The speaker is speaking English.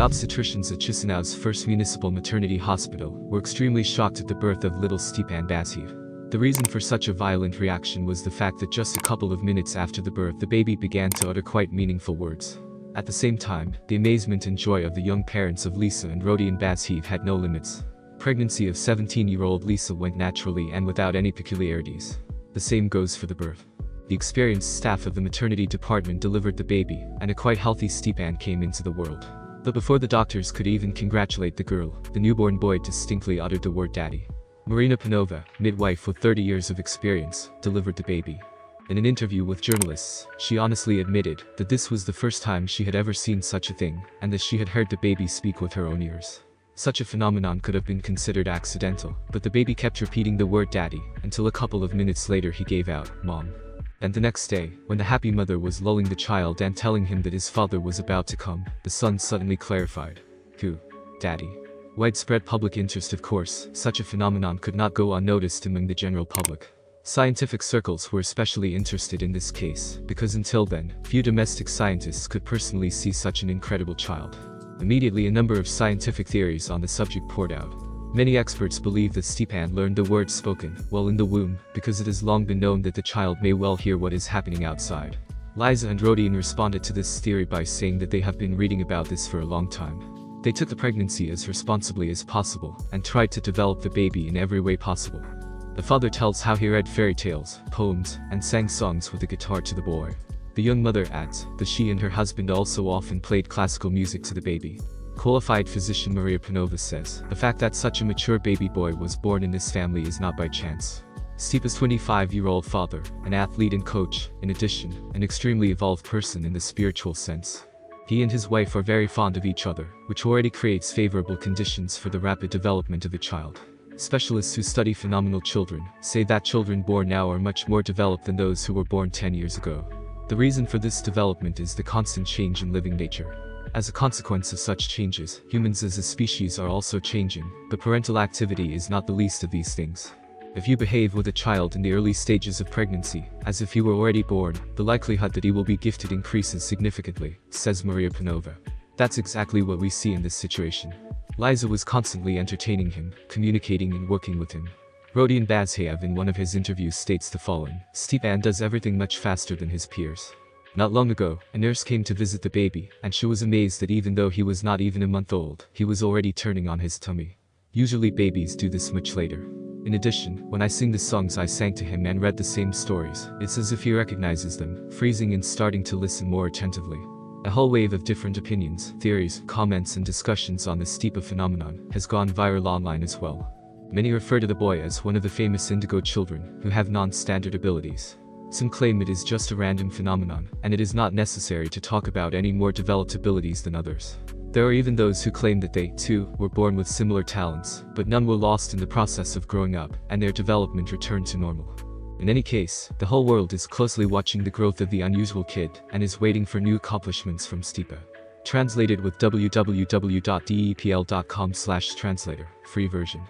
obstetricians at Chisinau's first municipal maternity hospital were extremely shocked at the birth of little Stepan Bashev. The reason for such a violent reaction was the fact that just a couple of minutes after the birth the baby began to utter quite meaningful words. At the same time, the amazement and joy of the young parents of Lisa and Rodion Bashev had no limits. Pregnancy of 17-year-old Lisa went naturally and without any peculiarities. The same goes for the birth. The experienced staff of the maternity department delivered the baby, and a quite healthy Stepan came into the world. But before the doctors could even congratulate the girl, the newborn boy distinctly uttered the word daddy. Marina Panova, midwife with 30 years of experience, delivered the baby. In an interview with journalists, she honestly admitted that this was the first time she had ever seen such a thing, and that she had heard the baby speak with her own ears. Such a phenomenon could have been considered accidental, but the baby kept repeating the word daddy, until a couple of minutes later he gave out, "Mom." And the next day, when the happy mother was lulling the child and telling him that his father was about to come, the son suddenly clarified, "Who? Daddy." Widespread public interest. Of course, such a phenomenon could not go unnoticed among the general public. Scientific circles were especially interested in this case, because until then, few domestic scientists could personally see such an incredible child. Immediately a number of scientific theories on the subject poured out. Many experts believe that Stepan learned the words spoken while in the womb, because it has long been known that the child may well hear what is happening outside. Liza and Rodion responded to this theory by saying that they have been reading about this for a long time. They took the pregnancy as responsibly as possible, and tried to develop the baby in every way possible. The father tells how he read fairy tales, poems, and sang songs with a guitar to the boy. The young mother adds that she and her husband also often played classical music to the baby. Qualified physician Maria Panova says, the fact that such a mature baby boy was born in this family is not by chance. Stepa's 25-year-old father, an athlete and coach, in addition, an extremely evolved person in the spiritual sense. He and his wife are very fond of each other, which already creates favorable conditions for the rapid development of a child. Specialists who study phenomenal children say that children born now are much more developed than those who were born 10 years ago. The reason for this development is the constant change in living nature. As a consequence of such changes, humans as a species are also changing, but parental activity is not the least of these things. If you behave with a child in the early stages of pregnancy, as if he were already born, the likelihood that he will be gifted increases significantly, says Maria Panova. That's exactly what we see in this situation. Liza was constantly entertaining him, communicating and working with him. Rodion Bashev in one of his interviews states the following: Stepan does everything much faster than his peers. Not long ago, a nurse came to visit the baby, and she was amazed that even though he was not even a month old, he was already turning on his tummy. Usually babies do this much later. In addition, when I sing the songs I sang to him and read the same stories, it's as if he recognizes them, freezing and starting to listen more attentively. A whole wave of different opinions, theories, comments and discussions on the Stepa phenomenon has gone viral online as well. Many refer to the boy as one of the famous indigo children, who have non-standard abilities. Some claim it is just a random phenomenon, and it is not necessary to talk about any more developed abilities than others. There are even those who claim that they, too, were born with similar talents, but none were lost in the process of growing up, and their development returned to normal. In any case, the whole world is closely watching the growth of the unusual kid, and is waiting for new accomplishments from Stepa. Translated with www.depl.com/translator, free version.